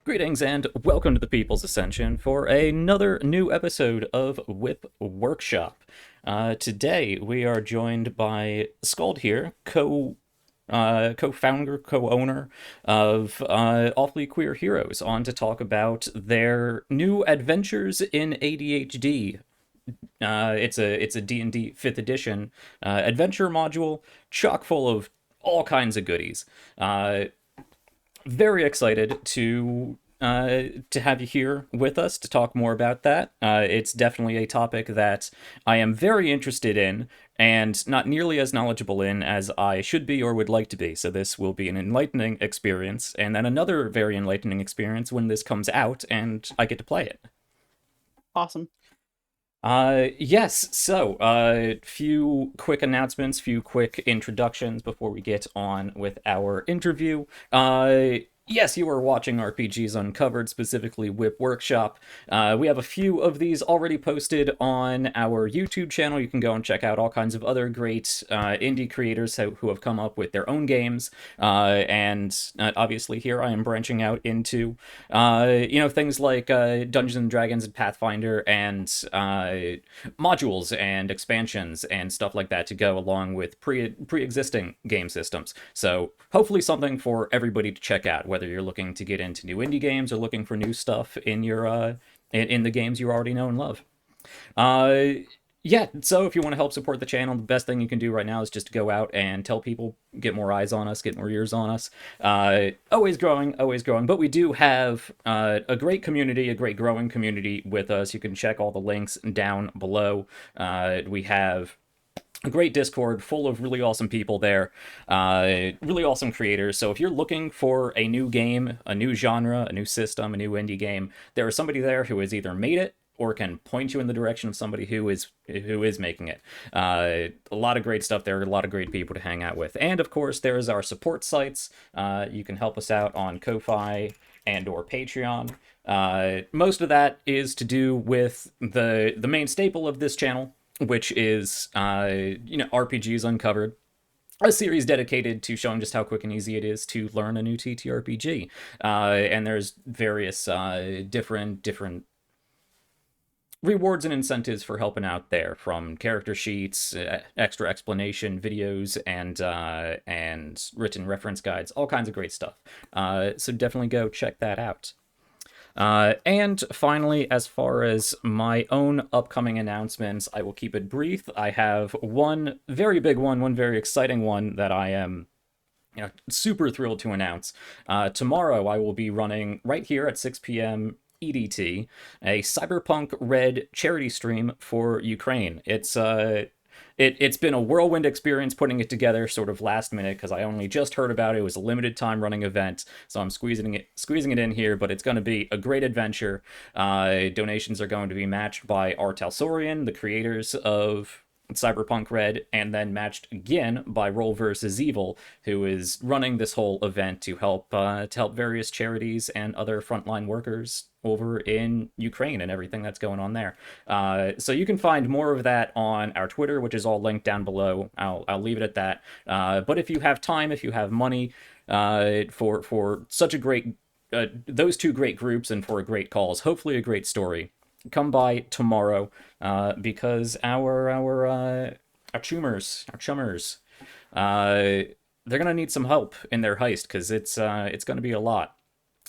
Greetings and welcome to the People's Ascension for another new episode of WIP Workshop. Today we are joined by Skald here, co-founder, co-owner of Awfully Queer Heroes, on to talk about their new adventures in ADHD. It's a D&D 5th edition adventure module, chock full of all kinds of goodies. Very excited to have you here with us to talk more about that. It's definitely a topic that I am very interested in and not nearly as knowledgeable in as I should be or would like to be. So this will be an enlightening experience, and then another very enlightening experience when this comes out and I get to play it. Awesome. Yes, so, few quick announcements, few quick introductions before we get on with our interview. Yes, you are watching RPGs Uncovered, specifically WIP Workshop. We have a few of these already posted on our YouTube channel. You can go and check out all kinds of other great indie creators who have come up with their own games. And obviously here I am branching out into, things like Dungeons and Dragons and Pathfinder and modules and expansions and stuff like that to go along with pre-existing game systems. So hopefully something for everybody to check out, whether you're looking to get into new indie games or looking for new stuff in your in the games you already know and love. Uh, yeah, so if you want to help support the channel, the best thing you can do right now is just go out and tell people, get more eyes on us, get more ears on us. Always growing, always growing. But we do have a great community, a great growing community with us. You can check all the links down below. We have a great Discord full of really awesome people there, really awesome creators. So if you're looking for a new game, a new genre, a new system, a new indie game, there is somebody there who has either made it or can point you in the direction of somebody who is making it. A lot of great stuff there, a lot of great people to hang out with, and of course there's our support sites. You can help us out on Ko-fi and or Patreon. Most of that is to do with the main staple of this channel, which is RPGs Uncovered, a series dedicated to showing just how quick and easy it is to learn a new TTRPG. And there's various different rewards and incentives for helping out there, from character sheets, extra explanation videos, and written reference guides, all kinds of great stuff. So definitely go check that out. And finally, as far as my own upcoming announcements, I will keep it brief. I have one very big one very exciting one that I am super thrilled to announce. Tomorrow, I will be running right here at 6 p.m. EDT a Cyberpunk Red charity stream for Ukraine. It's been a whirlwind experience putting it together sort of last minute because I only just heard about it. It was a limited time running event, so I'm squeezing it in here, but it's going to be a great adventure. Donations are going to be matched by R. Talsorian, the creators of Cyberpunk Red, and then matched again by Roll vs. Evil, who is running this whole event to help various charities and other frontline workers over in Ukraine and everything that's going on there. So you can find more of that on our Twitter, which is all linked down below. I'll leave it at that. But if you have time, if you have money, for such a great those two great groups and for a great cause, hopefully a great story, come by tomorrow, because our chummers, they're gonna need some help in their heist because it's gonna be a lot.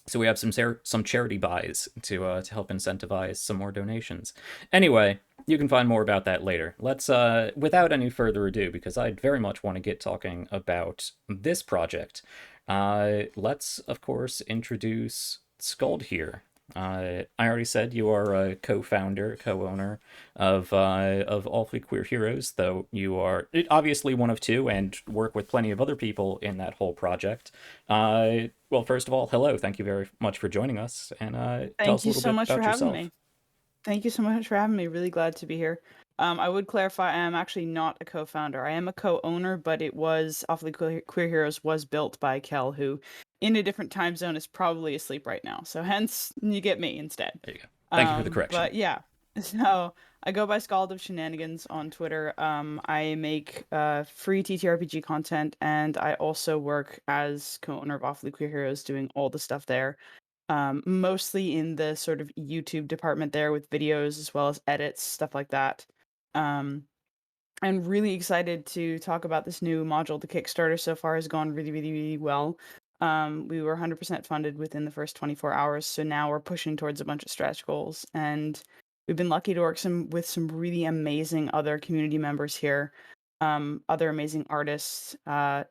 So we have some charity buys to help incentivize some more donations. Anyway, you can find more about that later. Let's without any further ado, because I very much want to get talking about this project. Let's of course introduce Skald here. I already said you are a co-founder, co-owner of Awfully Queer Heroes, though you are obviously one of two and work with plenty of other people in that whole project. Well, first of all, hello. Thank you very much for joining us, and tell Thank us a you little so bit much for about having yourself. me. Thank you so much for having me. Really glad to be here. I would clarify, I am actually not a co-founder. I am a co-owner, but it was Awfully Queer Heroes was built by Kel, who, in a different time zone, is probably asleep right now. So hence, you get me instead. There you go. Thank you for the correction. But yeah, so I go by Skald of Shenanigans on Twitter. I make free TTRPG content, and I also work as co-owner of Awfully Queer Heroes, doing all the stuff there. mostly in the sort of YouTube department there with videos as well as edits, stuff like that. Um, I'm really excited to talk about this new module. The Kickstarter so far has gone really, really, really well. We were 100% funded within the first 24 hours, so now we're pushing towards a bunch of stretch goals, and we've been lucky to work with some really amazing other community members here, other amazing artists.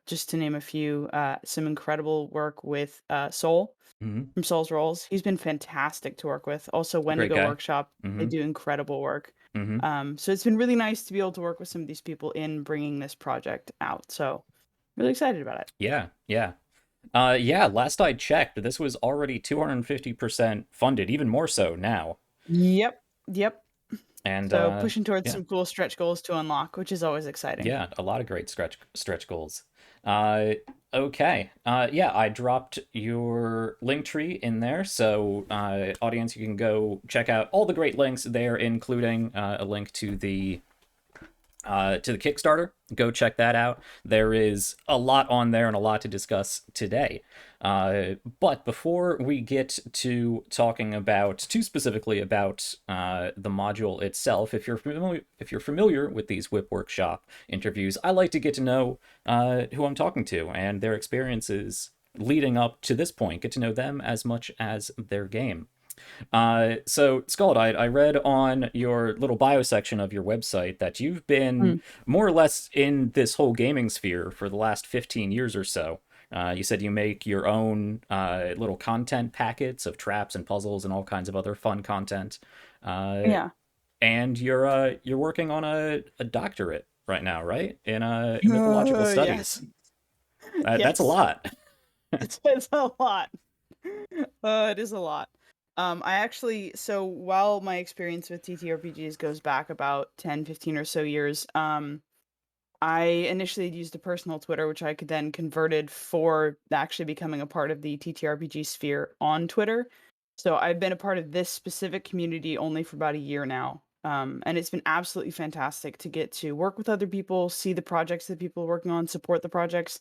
Just to name a few, some incredible work with Soul Hmm. from Soul's Rolls. He's been fantastic to work with. Also, Great Wendigo guy. Workshop, they Hmm. do incredible work. Hmm. So it's been really nice to be able to work with some of these people in bringing this project out. So really excited about it. Yeah, yeah. Yeah, last I checked, this was already 250% funded, even more so now. Yep. Yep. And So pushing towards yeah, some cool stretch goals to unlock, which is always exciting. yeah, a lot of great stretch goals. Uh, okay. Yeah, I dropped your link tree in there, so audience, you can go check out all the great links there, including a link to the Kickstarter. Go check that out. There is a lot on there and a lot to discuss today. But before we get to talking about too specifically about the module itself, if you're familiar with these WIP Workshop interviews, I like to get to know who I'm talking to and their experiences leading up to this point. Get to know them as much as their game. So Skald, I read on your little bio section of your website that you've been Mm. more or less in this whole gaming sphere for the last 15 years or so. You said you make your own little content packets of traps and puzzles and all kinds of other fun content. Uh, Yeah. and you're working on a doctorate right now, right? In mythological Yes. studies. That's a Yes. lot. It's a lot. It is a lot. I actually, so while my experience with TTRPGs goes back about 10, 15 or so years, I initially used a personal Twitter, which I could then converted for actually becoming a part of the TTRPG sphere on Twitter. So I've been a part of this specific community only for about a year now. And it's been absolutely fantastic to get to work with other people, see the projects that people are working on, support the projects.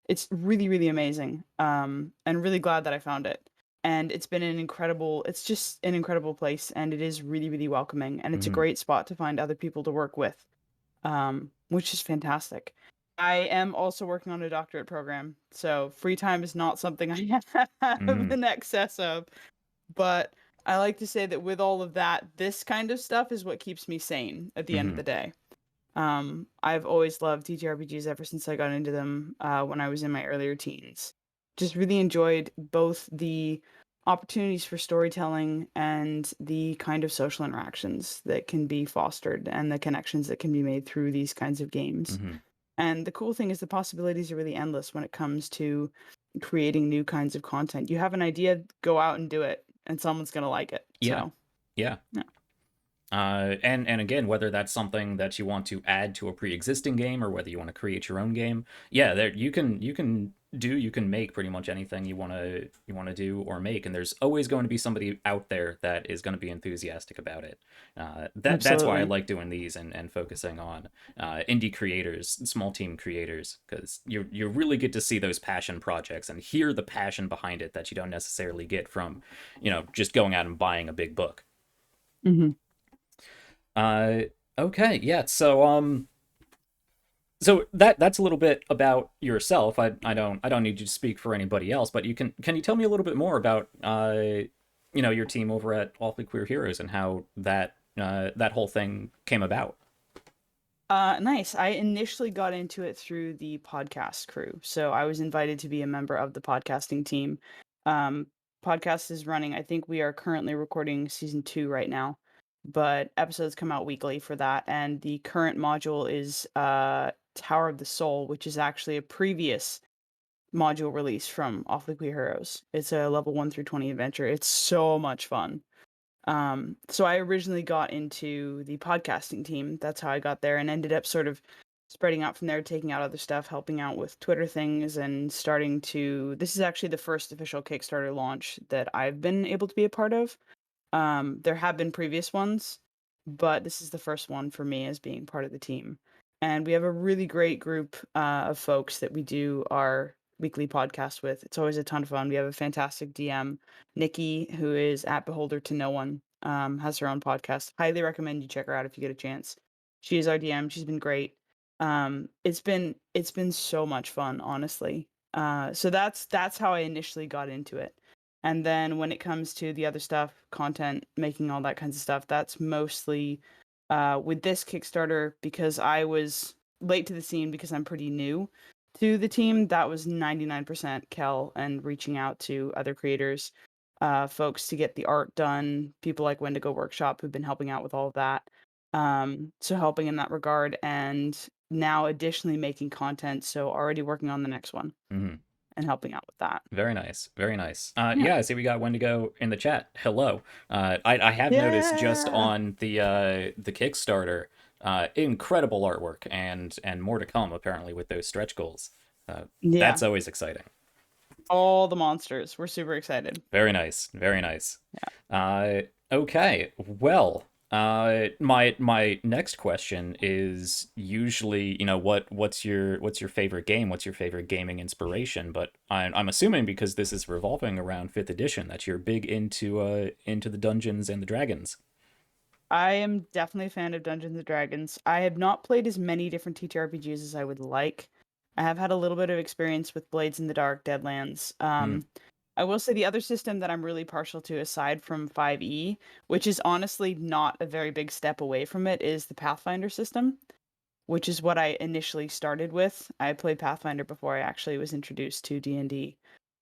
It's really, really amazing. And really glad that I found it. And it's just an incredible place. And it is really, really welcoming. And it's a Hmm. great spot to find other people to work with, which is fantastic. I am also working on a doctorate program, so free time is not something I have Hmm. in excess of. But I like to say that with all of that, this kind of stuff is what keeps me sane at the end of Hmm. the day. I've always loved TTRPGs ever since I got into them when I was in my earlier teens. Just really enjoyed both the opportunities for storytelling and the kind of social interactions that can be fostered and the connections that can be made through these kinds of games. Hmm. And the cool thing is the possibilities are really endless when it comes to creating new kinds of content. You have an idea, go out and do it, and someone's going to like it. Yeah. So, Yeah. yeah. And again, whether that's something that you want to add to a pre-existing game or whether you want to create your own game, yeah, there you can make pretty much anything you want to do or make, and there's always going to be somebody out there that is going to be enthusiastic about it. That's why I Absolutely. like doing these and focusing on indie creators, small team creators, because you really get to see those passion projects and hear the passion behind it that you don't necessarily get from, just going out and buying a big book. Hmm. Uh, okay, yeah. So that's a little bit about yourself. I don't need you to speak for anybody else, but can you tell me a little bit more about your team over at Awfully Queer Heroes and how that whole thing came about? Nice. I initially got into it through the podcast crew. So I was invited to be a member of the podcasting team. Um, Podcast is running. I think we are currently recording season 2 right now, but episodes come out weekly for that. And the current module is Tower of the Soul, which is actually a previous module release from Awfully Queer Heroes. It's a level 1 through 20 adventure. It's so much fun. So I originally got into the podcasting team. That's how I got there and ended up sort of spreading out from there, taking out other stuff, helping out with Twitter things and starting to this is actually the first official Kickstarter launch that I've been able to be a part of. There have been previous ones, but this is the first one for me as being part of the team. And we have a really great group of folks that we do our weekly podcast with. It's always a ton of fun. We have a fantastic DM, Nikki, who is at Beholder to No One, has her own podcast. Highly recommend you check her out if you get a chance. She is our DM. She's been great. It's been so much fun, honestly. So that's how I initially got into it. And then when it comes to the other stuff, content, making all that kinds of stuff, that's mostly with this Kickstarter because I was late to the scene because I'm pretty new to the team. That was 99% Kel and reaching out to other creators, folks to get the art done, people like WIP Workshop who've been helping out with all of that. So helping in that regard, and now additionally making content, so already working on the next one Hmm. and helping out with that. Very nice, very nice. Yeah. Yeah, I see we got Wendigo in the chat. Hello. I have noticed just Yeah. on the Kickstarter, incredible artwork and more to come apparently with those stretch goals. That's Yeah. always exciting. All the monsters. We're super excited. Very nice, very nice. Uh, okay, well, my next question is usually, what's your favorite game? What's your favorite gaming inspiration? But I'm assuming because this is revolving around fifth edition that you're big into the Dungeons and the Dragons. I am definitely a fan of Dungeons and Dragons. I have not played as many different TTRPGs as I would like. I have had a little bit of experience with Blades in the Dark, Deadlands. Mm, I will say the other system that I'm really partial to, aside from 5e, which is honestly not a very big step away from it, is the Pathfinder system, which is what I initially started with. I played Pathfinder before I actually was introduced to D&D.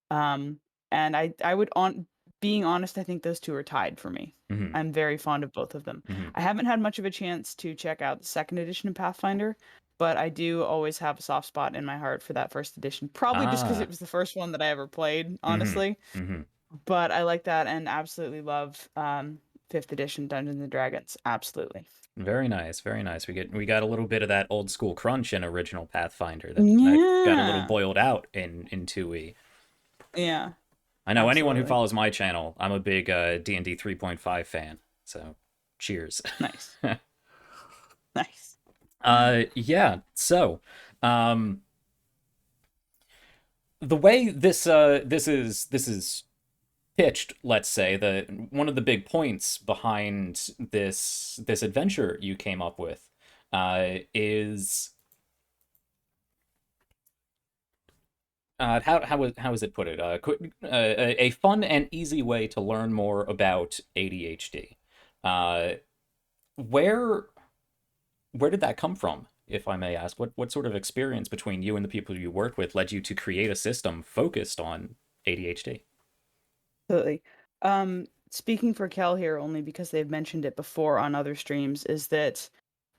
Um, and I would on being honest, I think those two are tied for me. mm-hmm, I'm very fond of both of them. mm-hmm. I haven't had much of a chance to check out the second edition of Pathfinder, but I do always have a soft spot in my heart for that first edition. Probably just because it Ah, was the first one that I ever played, mm-hmm, honestly. mm-hmm. But I like that and absolutely love fifth edition Dungeons and Dragons. Absolutely. Very nice, very nice. We got a little bit of that old school crunch in original Pathfinder that got a little Yeah. boiled out in 2e. Yeah. I know anyone who Absolutely. follows my channel, I'm a big D&D 3.5 fan. So, cheers. Nice. Nice. Yeah. So, um, the way this is pitched, let's say, the one of the big points behind this adventure you came up with is how is it put it? A fun and easy way to learn more about ADHD. Uh, where where did that come from, if I may ask? What sort of experience between you and the people you work with led you to create a system focused on ADHD? Absolutely. Speaking for Kel here only because they've mentioned it before on other streams, is that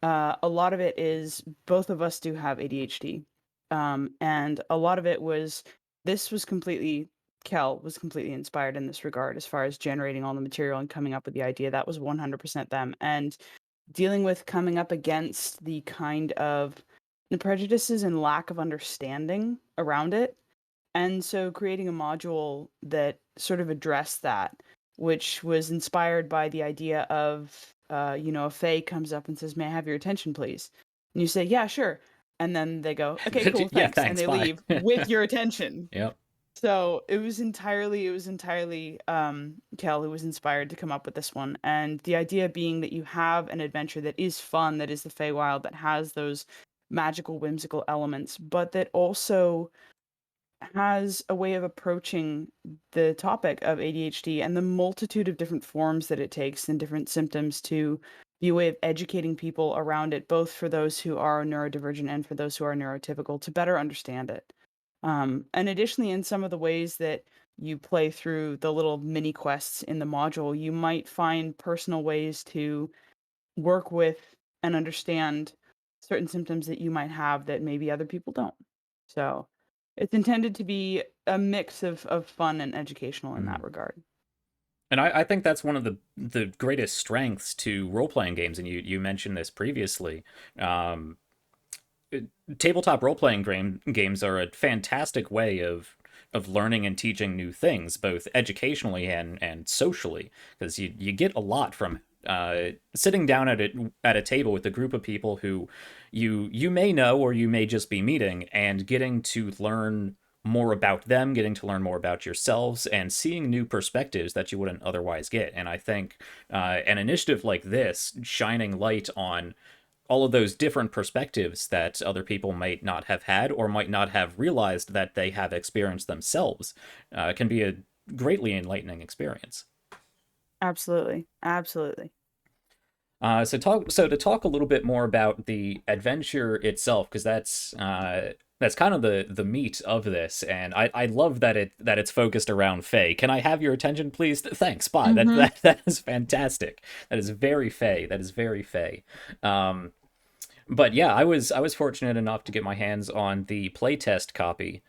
a lot of it is both of us do have ADHD. And a lot of it was this was completely Kel was completely inspired in this regard as far as generating all the material and coming up with the idea. That was 100% them. And dealing with coming up against the kind of the prejudices and lack of understanding around it, and so creating a module that sort of addressed that, which was inspired by the idea of, a Fae comes up and says, "May I have your attention, please?" And you say, "Yeah, sure." And then they go, "Okay, cool, Yeah, thanks." And thanks. they Bye. leave with your attention. Yep. So it was entirely Kel who was inspired to come up with this one. And the idea being that you have an adventure that is fun, that is the Feywild, that has those magical, whimsical elements, but that also has a way of approaching the topic of ADHD and the multitude of different forms that it takes and different symptoms to be a way of educating people around it, both for those who are neurodivergent and for those who are neurotypical, to better understand it. And additionally, in some of the ways that you play through the little mini quests in the module, you might find personal ways to work with and understand certain symptoms that you might have that maybe other people don't. So it's intended to be a mix of fun and educational in that Mhm. regard. And I think that's one of the greatest strengths to role playing games, and you mentioned this previously. Um, Tabletop role playing games are a fantastic way of learning and teaching new things, both educationally and socially, because you get a lot from sitting down at a table with a group of people who you may know or you may just be meeting, and getting to learn more about them, getting to learn more about yourselves, and seeing new perspectives that you wouldn't otherwise get. And I think an initiative like this, shining light on all of those different perspectives that other people might not have had or might not have realized that they have experienced themselves, can be a greatly enlightening experience. Absolutely. Absolutely. So to talk a little bit more about the adventure itself, because that's kind of the meat of this, and I love that it's focused around Faye. Can I have your attention, please? Thanks. Bye. Mm-hmm. That is fantastic. That is very Faye. That is very Faye. Um, but yeah, I was fortunate enough to get my hands on the playtest copy,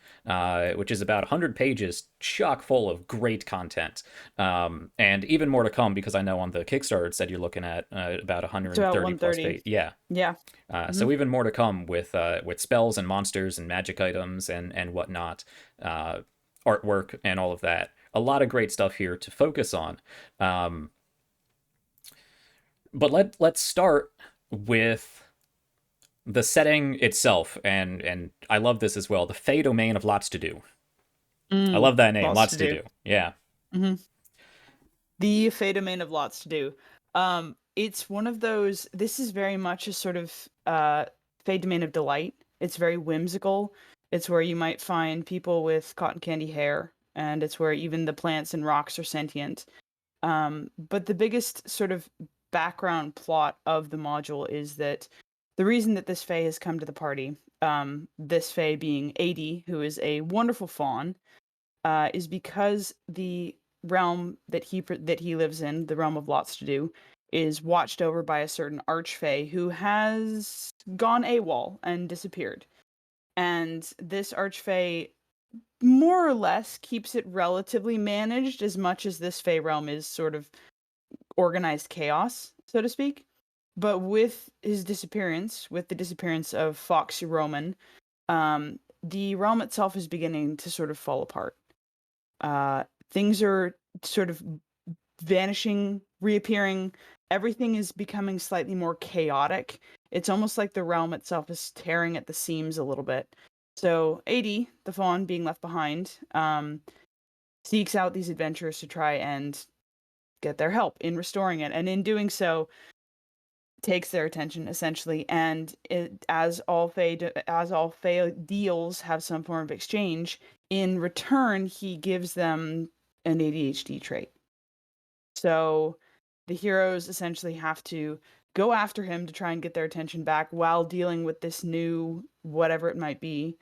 which is about 100 pages, chock full of great content, and even more to come because I know on the Kickstarter it said you're looking at about It's about 130 plus 130. page. Yeah, Yeah. Mm-hmm. so even more to come with spells and monsters and magic items and whatnot, artwork and all of that. A lot of great stuff here to focus on. Um, but let's start with the setting itself, and I love this as well. The Fey domain of lots to do. I Mm. love that name, Lots lots to to do. do. Yeah, Mm-hmm. The Fey domain of lots to do. It's one of those. This is very much a sort of Fey domain of delight. It's very whimsical. It's where you might find people with cotton candy hair, and it's where even the plants and rocks are sentient. But the biggest sort of background plot of the module is that the reason that this Fae has come to the party, this Fae being AD, who is a wonderful faun, is because the realm that he lives in, the realm of lots to do, is watched over by a certain archfey who has gone AWOL and disappeared. And this archfey more or less keeps it relatively managed, as much as this Fey realm is sort of organized chaos, so to speak. But with his disappearance, with the disappearance of Foxy Roman, the realm itself is beginning to sort of fall apart. Things are sort of vanishing, reappearing. Everything is becoming slightly more chaotic. It's almost like the realm itself is tearing at the seams a little bit. So, AD, the fawn being left behind, seeks out these adventurers to try and get their help in restoring it. And in doing so, takes their attention essentially, and as all Fey deals have some form of exchange. In return, he gives them an ADHD trait. So the heroes essentially have to go after him to try and get their attention back while dealing with this new whatever it might be.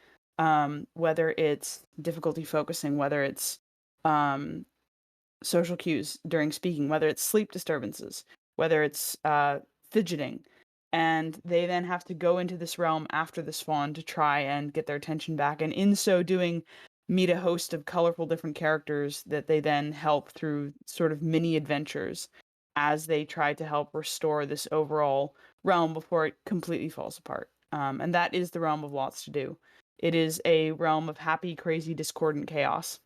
Whether it's difficulty focusing, whether it's um, social cues during speaking, whether it's sleep disturbances, whether it's fidgeting. And they then have to go into this realm after this fawn to try and get their attention back. And in so doing, meet a host of colorful different characters that they then help through sort of mini adventures as they try to help restore this overall realm before it completely falls apart. And that is the realm of lots to do. It is a realm of happy, crazy, discordant chaos.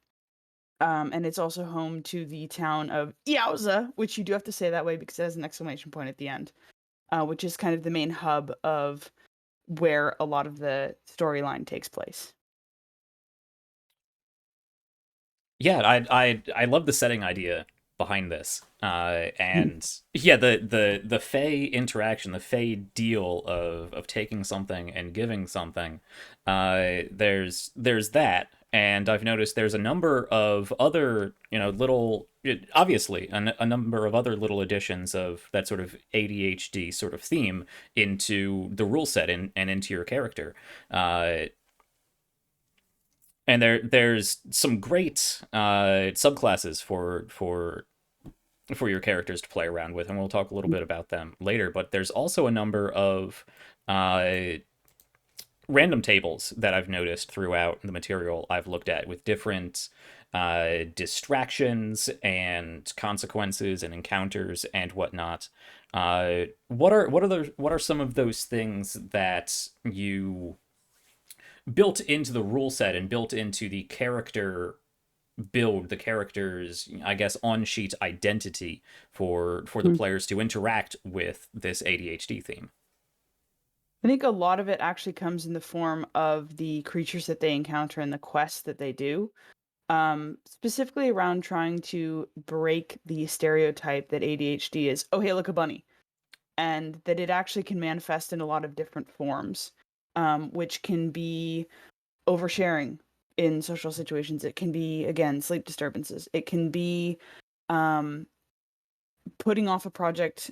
And it's also home to the town of Yowza, which you do have to say that way because it has an exclamation point at the end, which is kind of the main hub of where a lot of the storyline takes place. yeah. I love the setting idea behind this, Mhm. and yeah, the Fey interaction, the Fey deal of taking something and giving something. There's that, and I've noticed there's a number of other, little, obviously a number of other little additions of that sort of ADHD sort of theme into the rule set and into your character. And there's some great subclasses for your characters to play around with, and we'll talk a little bit about them later. But there's also a number of uh, random tables that I've noticed throughout the material I've looked at with different distractions and consequences and encounters and whatnot. What are some of those things that you built into the rule set and built into the character build, the character's, I guess, on sheet identity for the players to interact with this ADHD theme? I think a lot of it actually comes in the form of the creatures that they encounter and the quests that they do. Specifically around trying to break the stereotype that ADHD is, oh, hey, look, a bunny, and that it actually can manifest in a lot of different forms, which can be oversharing in social situations. It can be, again, sleep disturbances. It can be um, putting off a project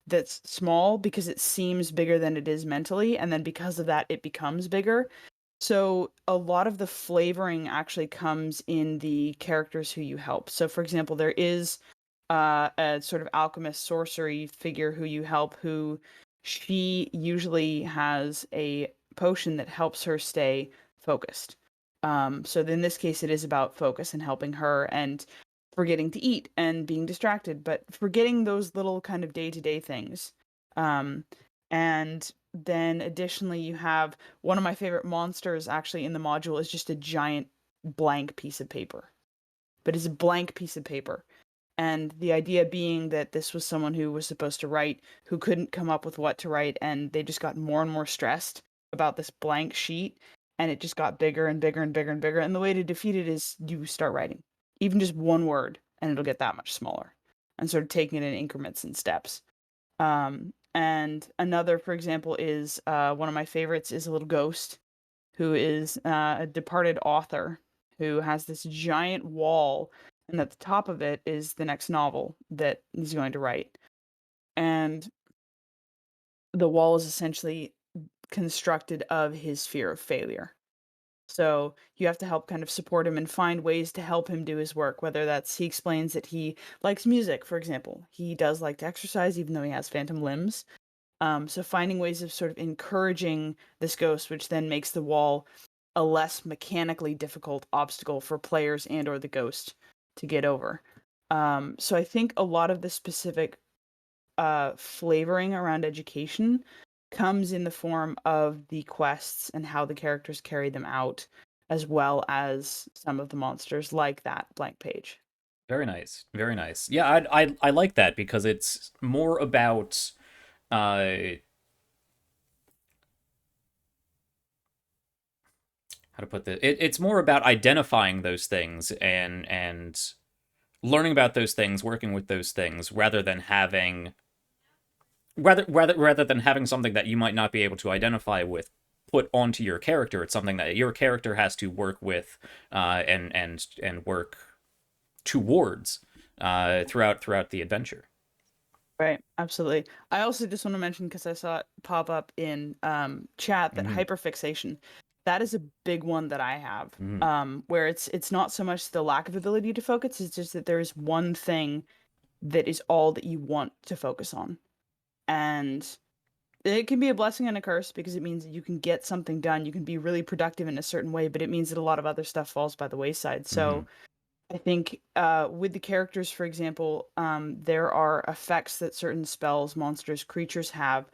that's small because it seems bigger than it is mentally, and then because of that, it becomes bigger. So a lot of the flavoring actually comes in the characters who you help. So, for example, there is a sort of alchemist sorcery figure who you help, who she usually has a potion that helps her stay focused. So in this case, it is about focus and helping her and forgetting to eat and being distracted, but forgetting those little kind of day-to-day things. Um, and then additionally, you have one of my favorite monsters actually in the module is just a giant blank piece of paper, but it's a blank piece of paper. And the idea being that this was someone who was supposed to write, who couldn't come up with what to write, and they just got more and more stressed about this blank sheet, and it just got bigger and bigger and bigger and bigger. And the way to defeat it is you start writing, even just one word, and it'll get that much smaller, and sort of taking it in increments and steps. And another, for example, is one of my favorites is a little ghost who is a departed author who has this giant wall, and at the top of it is the next novel that he's going to write. And the wall is essentially constructed of his fear of failure. So you have to help kind of support him and find ways to help him do his work, whether that's he explains that he likes music, for example. He does like to exercise, even though he has phantom limbs. So finding ways of sort of encouraging this ghost, which then makes the wall a less mechanically difficult obstacle for players and or the ghost to get over. So I think a lot of the specific flavoring around education comes in the form of the quests and how the characters carry them out, as well as some of the monsters like that blank page. Very nice, very nice. Yeah, I like that because it's more about uh how to put this. It's more about identifying those things and learning about those things, working with those things, rather than having something that you might not be able to identify with put onto your character. It's something that your character has to work with and work towards throughout the adventure. Right, absolutely. I also just want to mention because I saw it pop up in chat that Mm-hmm. hyperfixation, that is a big one that I have. Mm-hmm. Where it's not so much the lack of ability to focus, it's just that there is one thing that is all that you want to focus on. And it can be a blessing and a curse because it means that you can get something done, you can be really productive in a certain way, but it means that a lot of other stuff falls by the wayside. Mm-hmm. So I think with the characters, for example, there are effects that certain spells, monsters, creatures have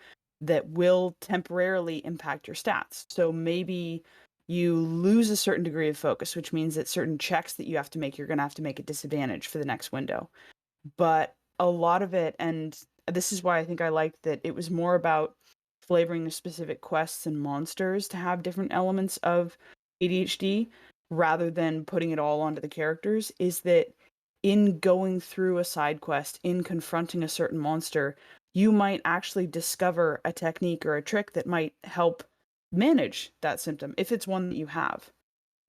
that will temporarily impact your stats. So maybe you lose a certain degree of focus, which means that certain checks that you have to make, you're going to have to make a disadvantage for the next window. But a lot of it, and this is why I think I liked that it was more about flavoring the specific quests and monsters to have different elements of ADHD rather than putting it all onto the characters, is that in going through a side quest, in confronting a certain monster, you might actually discover a technique or a trick that might help manage that symptom if it's one that you have.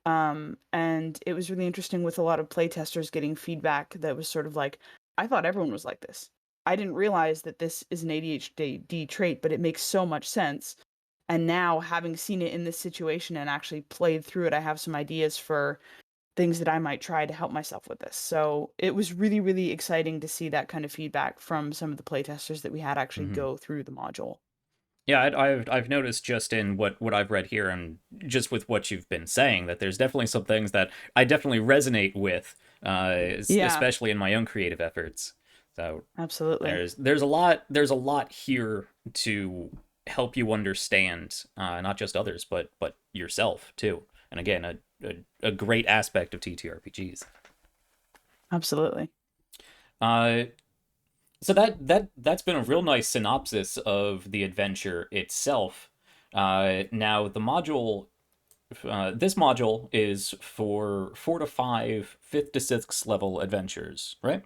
And it was really interesting with a lot of playtesters getting feedback that was sort of like, I thought everyone was like this. I didn't realize that this is an ADHD trait, but it makes so much sense. And now, having seen it in this situation and actually played through it, I have some ideas for things that I might try to help myself with this. So it was really, really exciting to see that kind of feedback from some of the playtesters that we had actually Mm-hmm. go through the module. Yeah, I've noticed just in what I've read here and just with what you've been saying that there's definitely some things that I definitely resonate with, Yeah, especially in my own creative efforts. So absolutely. there's a lot here to help you understand not just others but yourself too. And again, a great aspect of TTRPGs. Absolutely. Uh, so that's been a real nice synopsis of the adventure itself. Now the module, this module is for 4 to 5 fifth to sixth level adventures, right?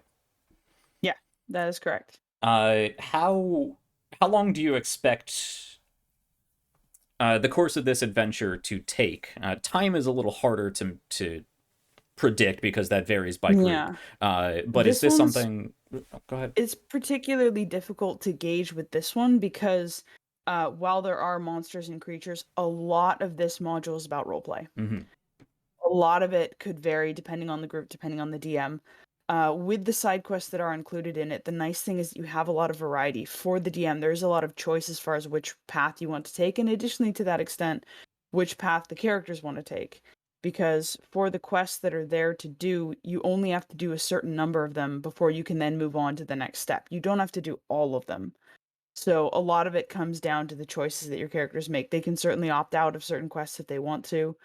Yeah, that is correct. How long do you expect the course of this adventure to take? Time is a little harder to predict because that varies by group. Yeah. But is This this one's something? Oh, go ahead. it's particularly difficult to gauge with this one because while there are monsters and creatures, a lot of this module is about roleplay. Hmm. A lot of it could vary depending on the group, depending on the DM. With the side quests that are included in it, the nice thing is that you have a lot of variety. For the DM, there's a lot of choice as far as which path you want to take, and additionally to that extent, which path the characters want to take. Because for the quests that are there to do, you only have to do a certain number of them before you can then move on to the next step. You don't have to do all of them. So a lot of it comes down to the choices that your characters make. They can certainly opt out of certain quests if they want to.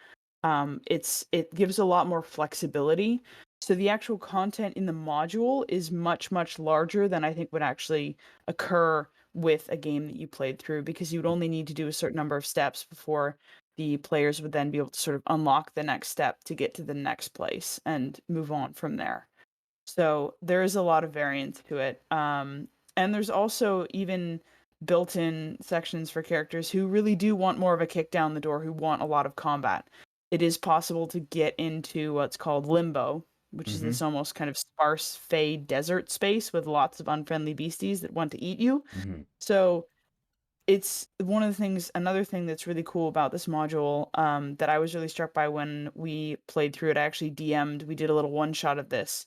It gives a lot more flexibility. So the actual content in the module is much larger than I think would actually occur with a game that you played through because you'd only need to do a certain number of steps before the players would then be able to sort of unlock the next step to get to the next place and move on from there. So there is a lot of variance to it. And there's also even built-in sections for characters who really do want more of a kick down the door, who want a lot of combat. It is possible to get into what's called limbo, which is Hmm. this almost kind of sparse fey desert space with lots of unfriendly beasties that want to eat you. Hmm. So it's one of the things another thing that's really cool about this module, that I was really struck by when we played through it. I actually DM'd, we did a little one shot of this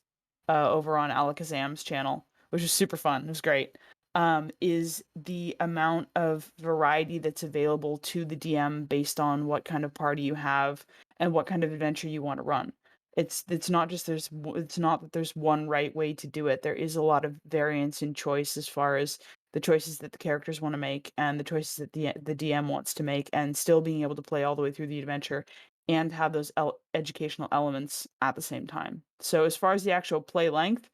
over on Alakazam's channel, which was super fun. It was great. Is the amount of variety that's available to the DM based on what kind of party you have and what kind of adventure you want to run. It's not just it's not that there's one right way to do it. There is a lot of variance in choice as far as the choices that the characters want to make and the choices that the DM wants to make, and still being able to play all the way through the adventure and have those educational elements at the same time. So as far as the actual play length,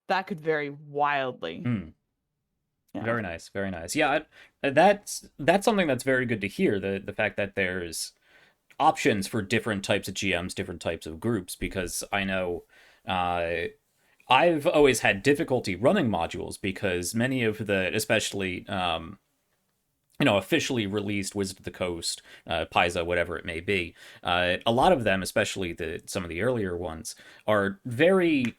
that could vary wildly. Mm. Yeah. Very nice, very nice. Yeah, that's something that's very good to hear. The fact that there's options for different types of GMs, different types of groups, because I know uh, I've always had difficulty running modules because many of the, especially officially released Wizard of the Coast, Paizo, whatever it may be, a lot of them, especially the some of the earlier ones, are very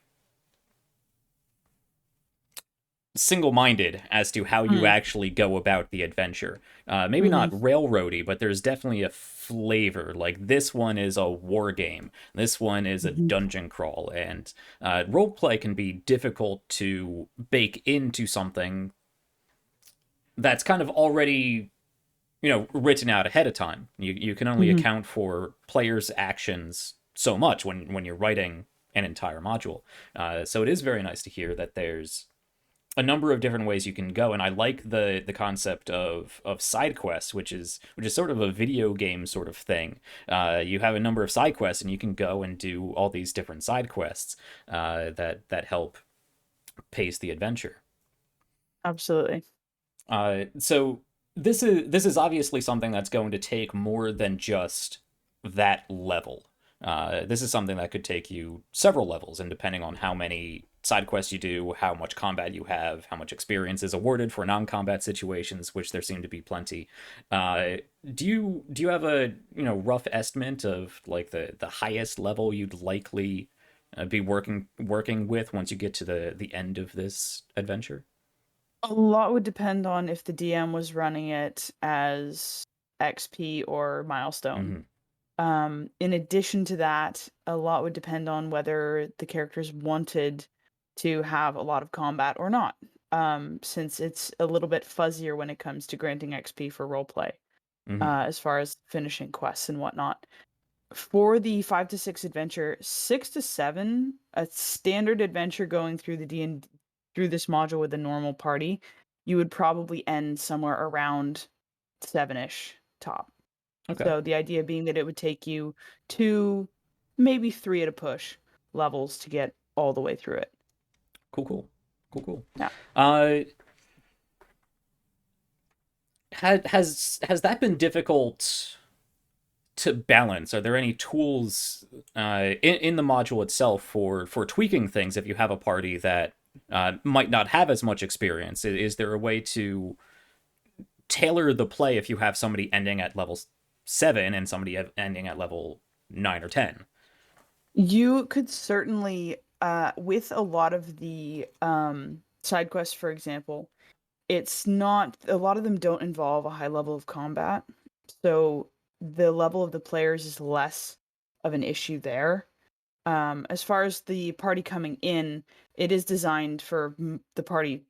single-minded as to how you Mm. actually go about the adventure. Maybe not Mhm. railroady, but there's definitely a flavor. Like this one is a war game, this one is a Mhm. dungeon crawl, and roleplay can be difficult to bake into something that's kind of already written out ahead of time. You can only Mhm. account for players' actions so much when you're writing an entire module. So it is very nice to hear that there's a number of different ways you can go, and I like the concept of side quests, which is sort of a video game sort of thing. You have a number of side quests, and you can go and do all these different side quests that help pace the adventure. Absolutely. So this is obviously something that's going to take more than just that level. This is something that could take you several levels, and depending on how many side quests you do, how much combat you have, how much experience is awarded for non-combat situations, which there seem to be plenty. Uh, do you have a rough estimate of like the highest level you'd likely be working with once you get to the end of this adventure? A lot would depend on if the DM was running it as XP or milestone. Hmm. In addition to that, a lot would depend on whether the characters wanted to have a lot of combat or not. Since it's a little bit fuzzier when it comes to granting XP for roleplay, Hmm. as far as finishing quests and whatnot. For the 5 to 6 adventure, 6 to 7, a standard adventure going through the D and through this module with a normal party, you would probably end somewhere around 7-ish top. Okay. So the idea being that it would take you 2, maybe 3 at a push levels to get all the way through it. Cool, cool, cool, cool. Yeah. Uh, has that been difficult to balance? Are there any tools in the module itself for tweaking things if you have a party that might not have as much experience? Is there a way to tailor the play if you have somebody ending at level 7 and somebody ending at level 9 or 10? You could certainly, with a lot of the side quests, for example, it's not a lot of them don't involve a high level of combat, so the level of the players is less of an issue there. As far as the party coming in, it is designed for the party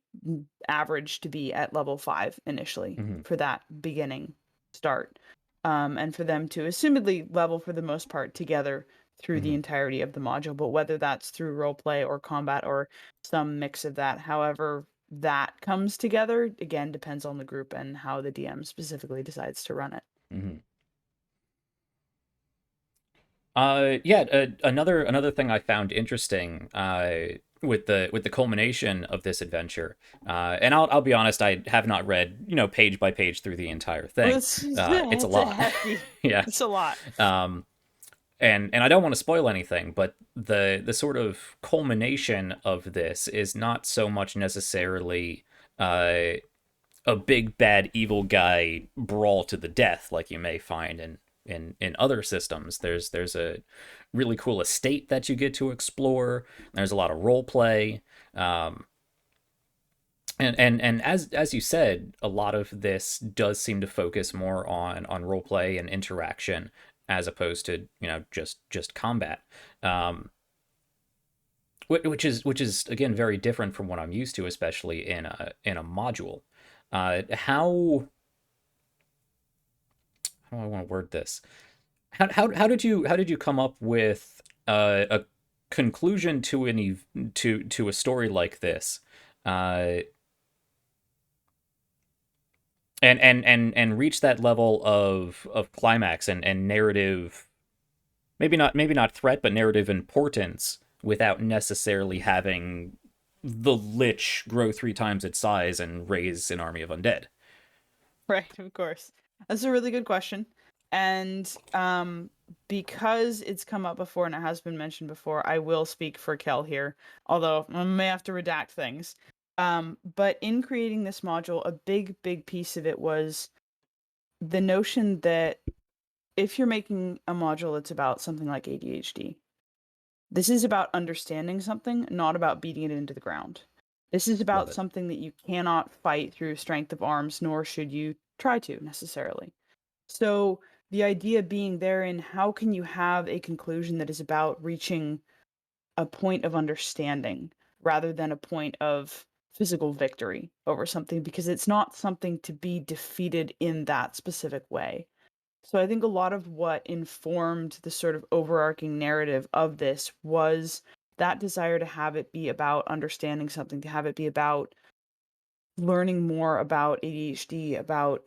average to be at level 5 initially Mm-hmm. for that beginning start. And for them to assumedly level for the most part together through the Mm-hmm. entirety of the module, but whether that's through roleplay or combat or some mix of that, however that comes together, again, depends on the group and how the DM specifically decides to run it. Mm-hmm. Yeah. Another thing I found interesting with the culmination of this adventure, and I'll be honest, I have not read page by page through the entire thing. It's a It's a lot. hefty, Yeah. it's a lot. Um, and I don't want to spoil anything, but the sort of culmination of this is not so much necessarily uh, a big bad evil guy brawl to the death like you may find in other systems. There's a really cool estate that you get to explore. There's a lot of role play. Um, and as you said, a lot of this does seem to focus more on role play and interaction as opposed to just combat, um, which is again very different from what I'm used to, especially in a module. How do I want to word this? How did you come up with a conclusion to to a story like this, uh, and reach that level of climax and narrative, maybe not threat but narrative importance without necessarily having the lich grow 3 times its size and raise an army of undead? Right, of course. That's a really good question. And because it's come up before and it has been mentioned before, I will speak for Kel here, although I may have to redact things. But in creating this module, a big piece of it was the notion that if you're making a module that's about something like ADHD, this is about understanding something, not about beating it into the ground. This is Love about it. something that you cannot fight through strength of arms, nor should you try to necessarily. So the idea being therein, how can you have a conclusion that is about reaching a point of understanding rather than a point of physical victory over something? Because it's not something to be defeated in that specific way. So I think a lot of what informed the sort of overarching narrative of this was that desire to have it be about understanding something, to have it be about learning more about ADHD, about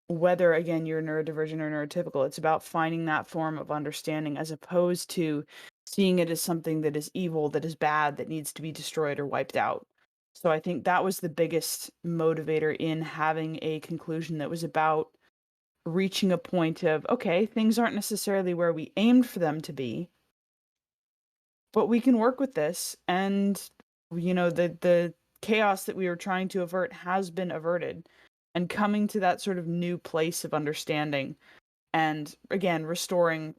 whether again you're neurodivergent or neurotypical. It's about finding that form of understanding as opposed to seeing it as something that is evil, that is bad, that needs to be destroyed or wiped out. So I think that was the biggest motivator in having a conclusion that was about reaching a point of, okay, things aren't necessarily where we aimed for them to be, but we can work with this. And the chaos that we were trying to avert has been averted, and coming to that sort of new place of understanding and again restoring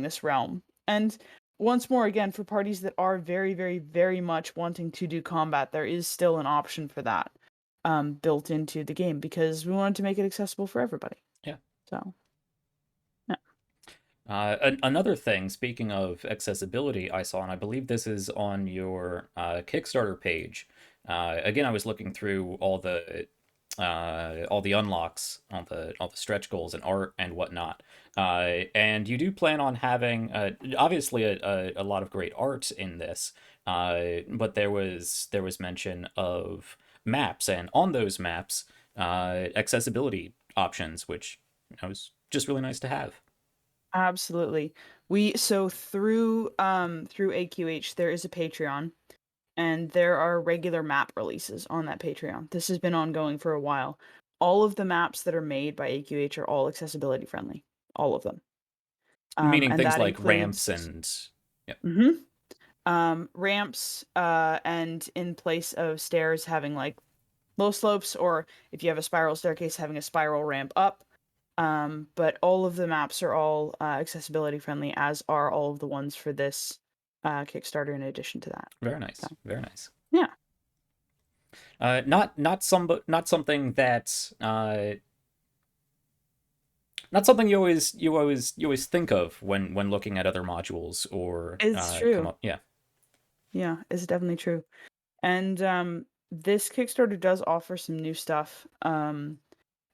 this realm. And once more, again, for parties that are very much wanting to do combat, there is still an option for that built into the game because we wanted to make it accessible for everybody. Yeah. So yeah. Another thing, speaking of accessibility, I saw, and I believe this is on your Kickstarter page. Again, I was looking through all the unlocks, all the stretch goals and art and whatnot. And you do plan on having obviously a lot of great art in this, but there was mention of maps, and on those maps, accessibility options, which was just really nice to have. Absolutely. We so through AQH there is a Patreon and there are regular map releases on that Patreon. This has been ongoing for a while. all of the maps that are made by AQH are all accessibility friendly, all of them. Meaning And things that like ramps includes and yeah. ramps, and in place of stairs having like low slopes, or if you have a spiral staircase, having a spiral ramp up. But all of the maps are all accessibility friendly, as are all of the ones for this Kickstarter. In addition to that, Very nice. so Very nice. yeah. Not something that not something you always think of when looking at other modules or It's come true. up. Yeah. Yeah, it's definitely true. And this Kickstarter does offer some new stuff.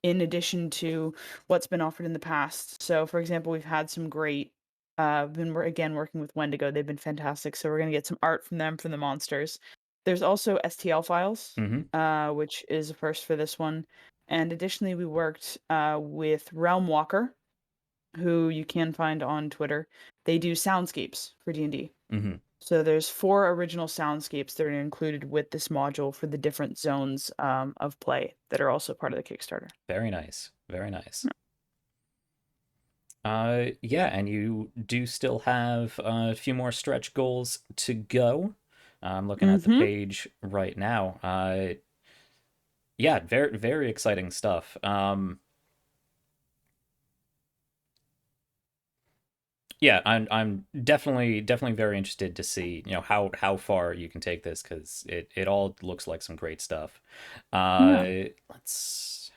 In addition to what's been offered in the past. So, for example, we've had some great. Again working with Wendigo. They've been fantastic. So we're gonna get some art from them from the monsters. There's also STL files, Mm-hmm. which is a first for this one. And additionally, we worked with Realm Walker, who you can find on Twitter. They do soundscapes for D&D. Mm-hmm. So there's 4 original soundscapes that are included with this module for the different zones of play that are also part of the Kickstarter. Very nice. Very nice. Yeah, and you do still have a few more stretch goals to go. I'm looking at the Mm-hmm. page right now. Yeah, very exciting stuff. Yeah, I'm definitely very interested to see, you know, how far you can take this, because it all looks like some great stuff. Yeah. Let's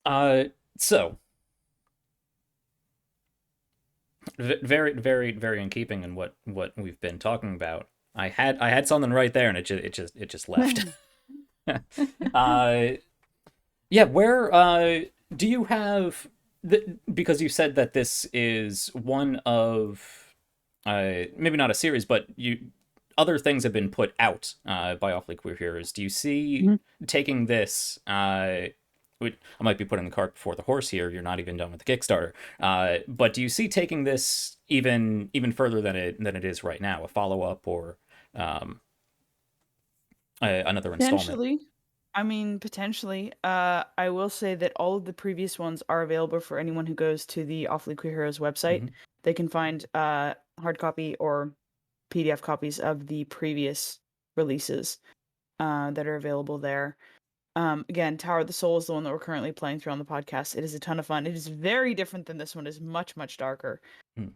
uh so very in keeping in what we've been talking about. I had something right there, and it just left. uh yeah, where do you have because you said that this is one of maybe not a series, but you other things have been put out by Awfully Queer Heroes. Do you see Mhm. taking this? I might be putting the cart before the horse here. You're not even done with the Kickstarter, but do you see taking this even further than it is right now? A follow up or um, another installment? Potentially. I mean, potentially. I will say that all of the previous ones are available for anyone who goes to the Awfully Queer Heroes website. Hmm. They can find hard copy or PDF copies of the previous releases that are available there. Again, Tower of the Soul is the one that we're currently playing through on the podcast. It is a ton of fun. It is very different than this one. It is much darker.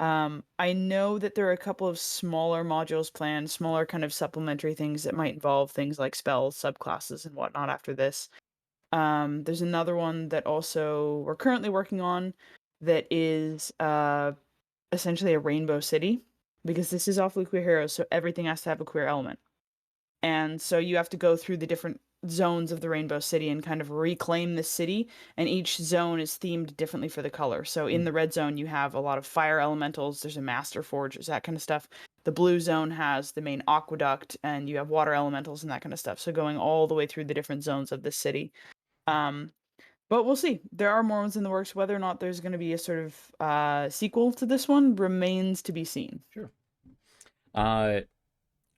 I know that there are a couple of smaller modules planned, smaller kind of supplementary things that might involve things like spells, subclasses, and whatnot after this. There's another one that also we're currently working on that is essentially a rainbow city, because this is Awfully Queer Heroes, so everything has to have a queer element. And so you have to go through the different zones of the Rainbow City and kind of reclaim the city, and each zone is themed differently for the color. So in the red zone you have a lot of fire elementals, there's a master forge, there's that kind of stuff. The blue zone has the main aqueduct, and you have water elementals and that kind of stuff. So going all the way through the different zones of the city. Um but we'll see. There are more ones in the works. Whether or not there's going to be a sort of sequel to this one remains to be seen. Sure. Uh,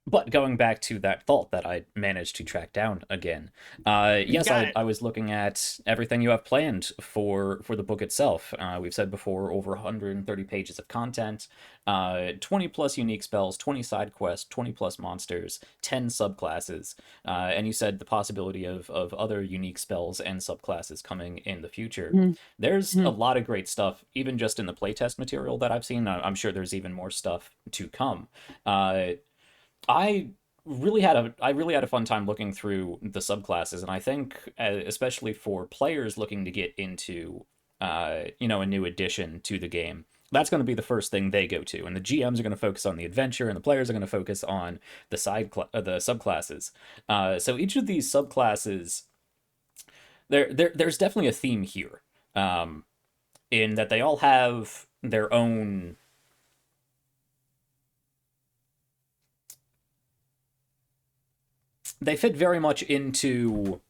But going back to that vault that I managed to track down again, You yes, got it. I was looking at everything you have planned for the book itself. We've said before, over 130 pages of content, 20 plus unique spells, 20 side quests, 20 plus monsters, 10 subclasses, and you said the possibility of other unique spells and subclasses coming in the future. There's a Mhm. lot of great stuff, even just in the playtest material that I've seen. I'm sure there's even more stuff to come. Uh, I I really had a fun time looking through the subclasses, and I think especially for players looking to get into you know, a new addition to the game, that's going to be the first thing they go to, and the GMs are going to focus on the adventure, and the players are going to focus on the subclasses. So each of these subclasses, there's definitely a theme here, um, in that they all have their own. They fit very much into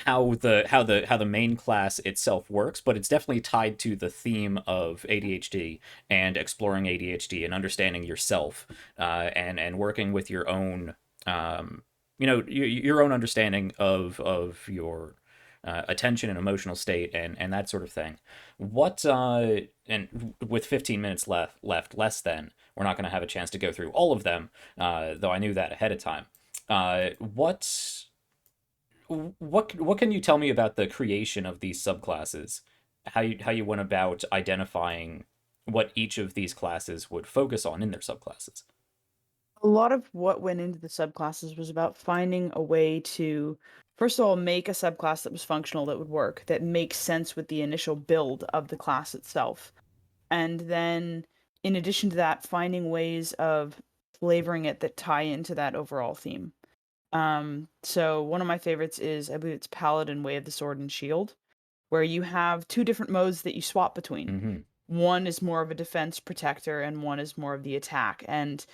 how the main class itself works, but it's definitely tied to the theme of ADHD and exploring ADHD and understanding yourself, and working with your own your own understanding of your attention and emotional state and that sort of thing. What and with 15 minutes left, less than, we're not going to have a chance to go through all of them, though I knew that ahead of time. What can you tell me about the creation of these subclasses? How you went about identifying what each of these classes would focus on in their subclasses? A lot of what went into the subclasses was about finding a way to, first of all, make a subclass that was functional, that would work, that makes sense with the initial build of the class itself. And then, in addition to that, finding ways of flavoring it that tie into that overall theme. So one of my favorites is, I believe it's Paladin Way of the Sword and Shield, where you have two different modes that you swap between. Mm-hmm. One is more of a defense protector and one is more of the attack. And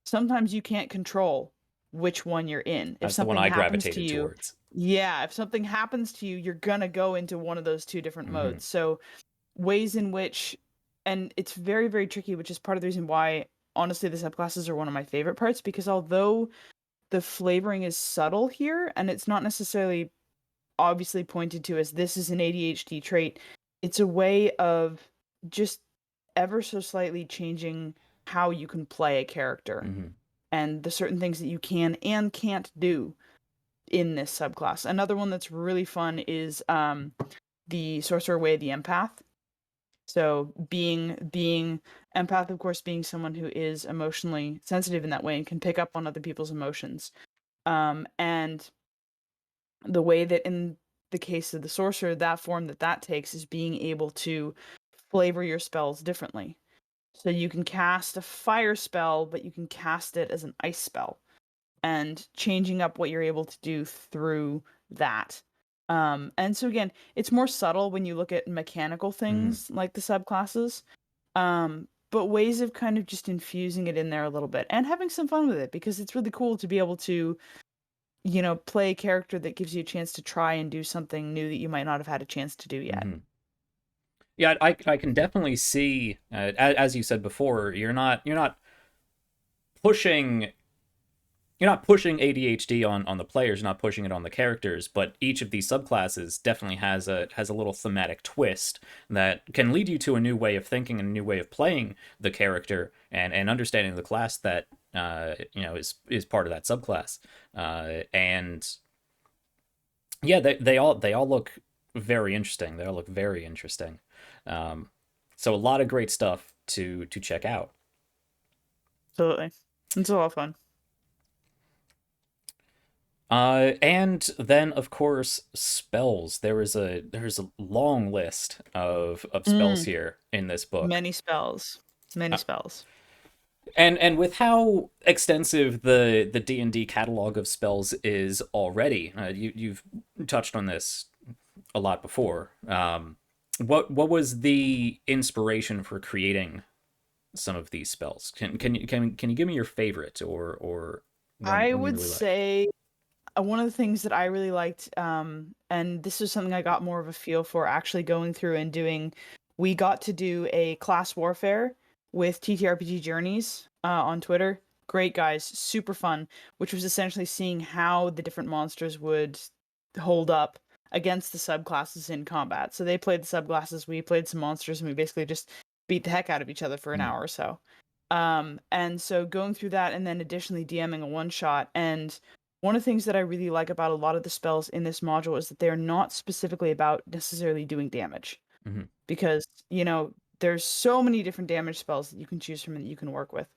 sometimes you can't control which one you're in. If That's the one something I happens to gravitated you, towards. yeah, if something happens to you, you're gonna go into one of those two different Mm-hmm. modes. So ways in which, and it's very, very tricky, which is part of the reason why honestly the subclasses are one of my favorite parts, because although the flavoring is subtle here and it's not necessarily obviously pointed to as this is an ADHD trait, it's a way of just ever so slightly changing how you can play a character Mm-hmm. and the certain things that you can and can't do in this subclass. Another one that's really fun is the Sorcerer Way of the Empath. So being empath, of course, being someone who is emotionally sensitive in that way and can pick up on other people's emotions. And the way that in the case of the sorcerer, that form that takes is being able to flavor your spells differently. So you can cast a fire spell, but you can cast it as an ice spell, and changing up what you're able to do through that. And so again, it's more subtle when you look at mechanical Mm-hmm. things like the subclasses, but ways of kind of just infusing it in there a little bit and having some fun with it, because it's really cool to be able to, play a character that gives you a chance to try and do something new that you might not have had a chance to do yet. Mm-hmm. Yeah, I can definitely see, as you said before, pushing you're not pushing ADHD on the players, you're not pushing it on the characters, but each of these subclasses definitely has a little thematic twist that can lead you to a new way of thinking and a new way of playing the character and understanding the class that is part of that subclass. And yeah, they all look very interesting. They all look very interesting. Um, so a lot of great stuff to check out. Absolutely. It's a lot of fun. And then of course spells. There's a long list of spells Mm, here in this book. many spells. Many Uh, spells. and with how extensive the D&D catalog of spells is already, you've touched on this a lot before. What was the inspiration for creating some of these spells? Can you give me your favorite or one I one you would really like? say one of the things that I really liked, and this was something I got more of a feel for actually going through and doing, we got to do a class warfare with TTRPG Journeys on Twitter. Great guys, super fun, which was essentially seeing how the different monsters would hold up against the subclasses in combat. So they played the subclasses, we played some monsters, and we basically just beat the heck out of each other for an Mm, hour or so. And so going through that and then additionally DMing a one shot. And one of the things that I really like about a lot of the spells in this module is that they're not specifically about necessarily doing damage. mhm, Because, there's so many different damage spells that you can choose from and that you can work with,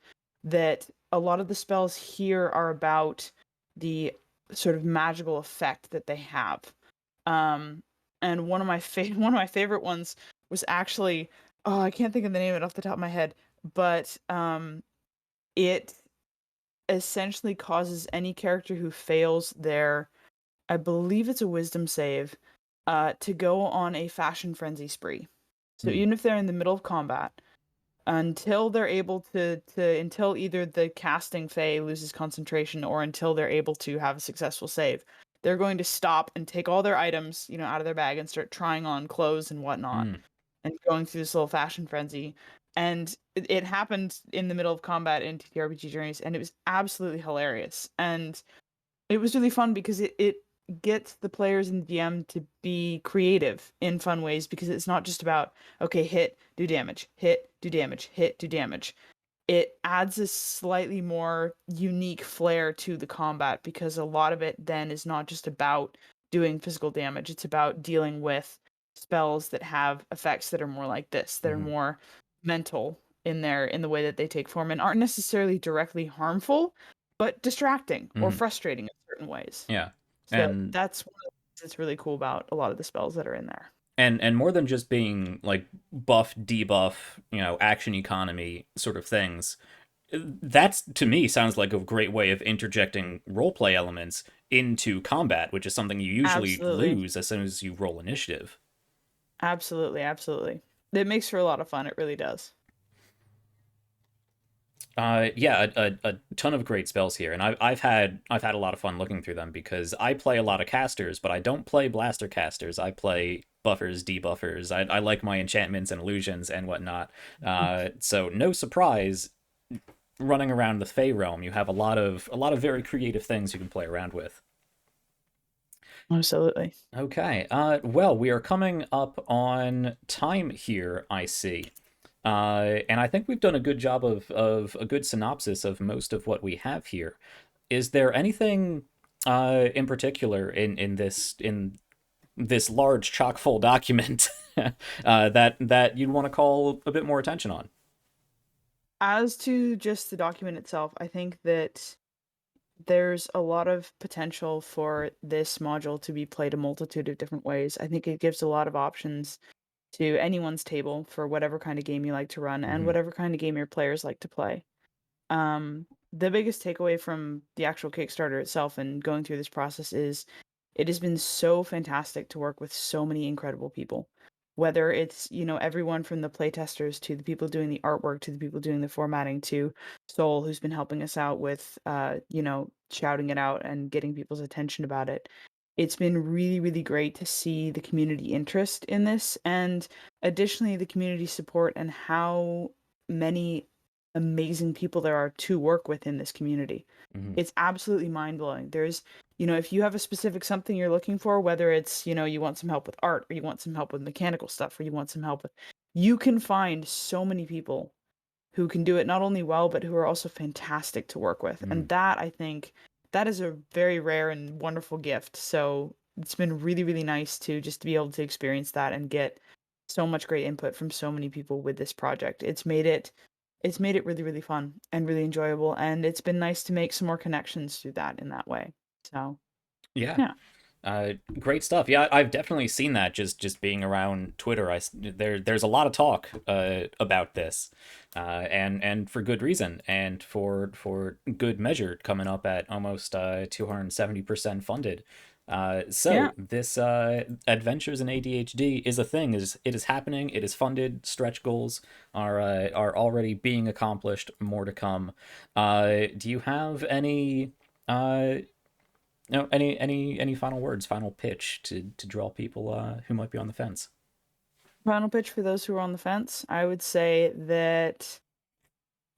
that a lot of the spells here are about the sort of magical effect that they have. Um, and one of my one of my favorite ones was actually, oh, I can't think of the name of it off the top of my head, but it essentially causes any character who fails their, I believe it's a wisdom save, to go on a fashion frenzy spree. So mm, even if they're in the middle of combat, until they're able to until either the casting Fae loses concentration or until they're able to have a successful save, they're going to stop and take all their items, out of their bag and start trying on clothes and whatnot mm, and going through this little fashion frenzy. and it happened in the middle of combat in TTRPG Journeys, and it was absolutely hilarious. And it was really fun because it gets the players and DM to be creative in fun ways, because it's not just about, okay, hit, do damage, hit, do damage, hit, do damage. It adds a slightly more unique flair to the combat, because a lot of it then is not just about doing physical damage. It's about dealing with spells that have effects that are more like this, that are Hmm. more mental in the way that they take form, and aren't necessarily directly harmful, but distracting or Hmm. frustrating in certain ways. Yeah. So And that's one of the things that's really cool about a lot of the spells that are in there. and more than just being like buff, debuff, action economy sort of things. That's, to me, sounds like a great way of interjecting roleplay elements into combat, which is something you usually Absolutely. lose as soon as you roll initiative. Absolutely, absolutely. It makes for a lot of fun, it really does. Yeah, a ton of great spells here, and I've had a lot of fun looking through them because I play a lot of casters, but I don't play blaster casters. I play buffers, debuffers. I like my enchantments and illusions and whatnot. So no surprise, running around the Fey realm, you have a lot of very creative things you can play around with. Absolutely. Okay. Well, we are coming up on time here, I see. And I think we've done a good job of a good synopsis of most of what we have here. Is there anything in particular in this large chock full document that you'd want to call a bit more attention on? As to just the document itself, I think that there's a lot of potential for this module to be played a multitude of different ways. I think it gives a lot of options to anyone's table for whatever kind of game you like to run and Hmm. whatever kind of game your players like to play. The biggest takeaway from the actual Kickstarter itself and going through this process is it has been so fantastic to work with so many incredible people. Whether it's, everyone from the playtesters to the people doing the artwork to the people doing the formatting to Soul, who's been helping us out with, shouting it out and getting people's attention about it. It's been really, really great to see the community interest in this, and additionally, the community support and how many amazing people there are to work with in this community. Hmm. It's absolutely mind blowing. If you have a specific something you're looking for, whether it's, you want some help with art, or you want some help with mechanical stuff, or you want some help with, you can find so many people who can do it not only well, but who are also fantastic to work with. Hmm. And that, I think, that is a very rare and wonderful gift. So it's been really, really nice to just be able to experience that and get so much great input from so many people with this project. It's made it really, really fun and really enjoyable. And it's been nice to make some more connections through that in that way. So Yeah. yeah. Great stuff. Yeah, I've definitely seen that just being around Twitter. There's a lot of talk about this, and for good reason, and for good measure, coming up at almost 270% funded. Yeah. So this Adventures in ADHD is a thing. It is happening. It is funded. Stretch goals are already being accomplished. More to come. Do you have any? Uh, no, any final words, final pitch to draw people who might be on the fence? Final pitch for those who are on the fence. I would say that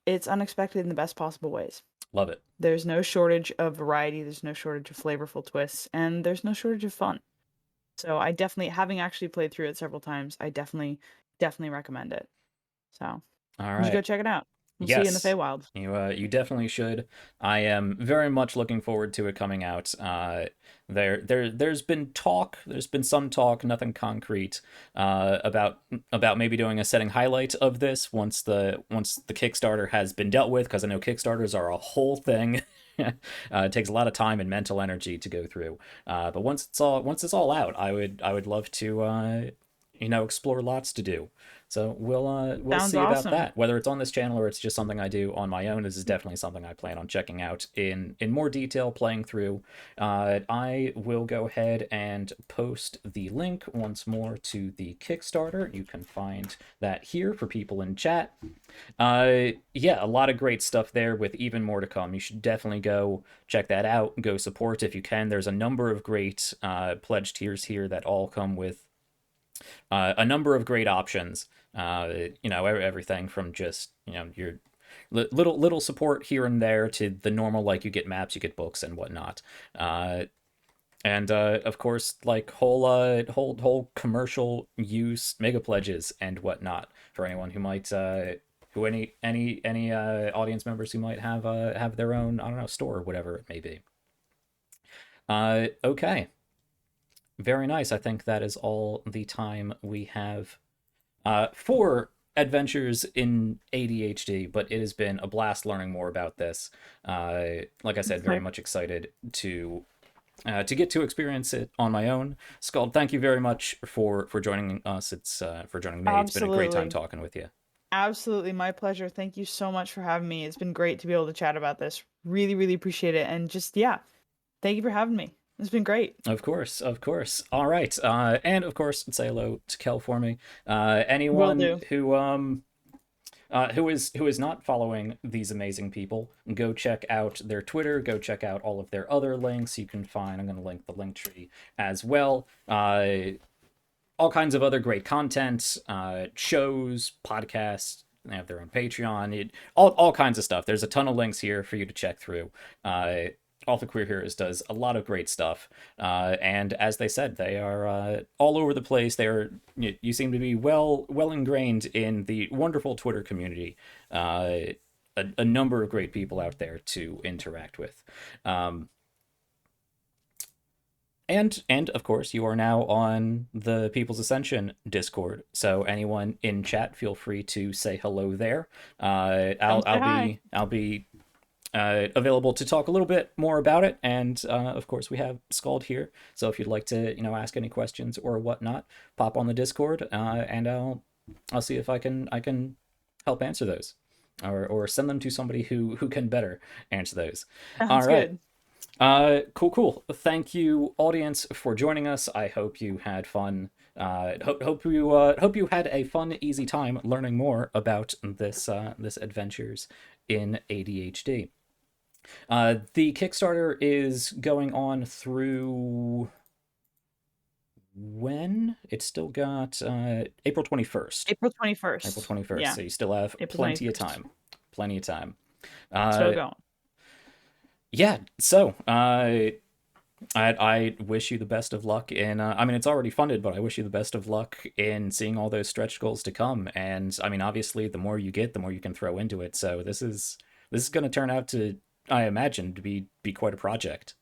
it's unexpected in the best possible ways. Love it. There's no shortage of variety, there's no shortage of flavorful twists, and there's no shortage of fun. So I definitely, having actually played through it several times, I definitely, definitely recommend it. So All you should go right. check it out. We'll see you in the Yes, Feywild. you definitely should. I am very much looking forward to it coming out. There's been talk. There's been some talk, nothing concrete, about maybe doing a setting highlight of this once the Kickstarter has been dealt with, because I know Kickstarters are a whole thing. It takes a lot of time and mental energy to go through. But once it's all out, I would love to explore lots to do. So we'll Sounds see about awesome. that. Whether it's on this channel or it's just something I do on my own, this is definitely something I plan on checking out in more detail, playing through. I will go ahead and post the link once more to the Kickstarter. You can find that here for people in chat. Yeah, a lot of great stuff there with even more to come. You should definitely go check that out. Go support if you can. There's a number of great pledge tiers here that all come with A number of great options. Everything from just your little support here and there to the normal, like you get maps, you get books and whatnot. And of course, like whole commercial use mega pledges and whatnot for anyone who might who any audience members who might have their own, I don't know, store or whatever it may be. Okay, very nice. I think that is all the time we have for adventures in ADHD, but it has been a blast learning more about this. Like I said, very much excited to get to experience it on my own. Skald, thank you very much for joining us. It's for joining me. It's been a great time Absolutely. talking with you. Absolutely, my pleasure. Thank you so much for having me. It's been great to be able to chat about this. Really, really appreciate it. And just, yeah, thank you for having me. It's been great. Of course, of course. All right, and of course, say hello to Kel for me. Will Anyone do. who is not following these amazing people, go check out their Twitter. Go check out all of their other links. You can find. I'm going to link the link tree as well. All kinds of other great content, shows, podcasts. They have their own Patreon. All kinds of stuff. There's a ton of links here for you to check through. All the Queer Heroes does a lot of great stuff, and as they said, they are all over the place. You seem to be well ingrained in the wonderful Twitter community. A number of great people out there to interact with. And of course, you are now on the People's Ascension Discord. So anyone in chat, feel free to say hello there. Come say hi. I'll be available to talk a little bit more about it. And of course, we have Skald here. So if you'd like to ask any questions or whatnot, pop on the Discord, and I'll see if I can help answer those, or send them to somebody who can better answer those. All Sounds right. good. Cool. Thank you, audience, for joining us. I hope you had fun. Hope you had a fun, easy time learning more about this adventures in ADHD. The Kickstarter is going on through when? It's still got April 21st. April April 21st. 21st. Yeah, So you still have April plenty of 21st. time. Plenty of time. Still Uh, going. yeah. So I wish you the best of luck in. I mean, it's already funded, but I wish you the best of luck in seeing all those stretch goals to come. And I mean, obviously, the more you get, the more you can throw into it. So this is going to turn out to, I imagine, to be quite a project,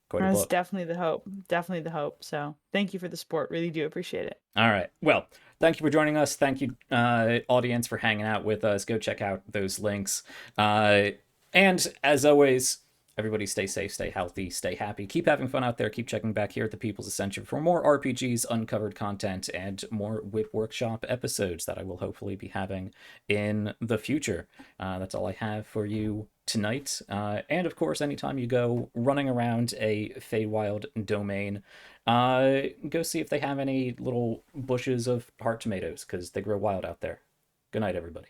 quite a That's book. definitely the hope. Definitely the hope. So thank you for the support. Really do appreciate it. All right. Well, thank you for joining us. Thank you, audience, for hanging out with us. Go check out those links. Uh, and as always, everybody stay safe, stay healthy, stay happy. Keep having fun out there. Keep checking back here at the People's Ascension for more RPGs, uncovered content, and more WIP Workshop episodes that I will hopefully be having in the future. That's all I have for you tonight. And of course, anytime you go running around a Feywild domain, go see if they have any little bushes of heart tomatoes, because they grow wild out there. Good night, everybody.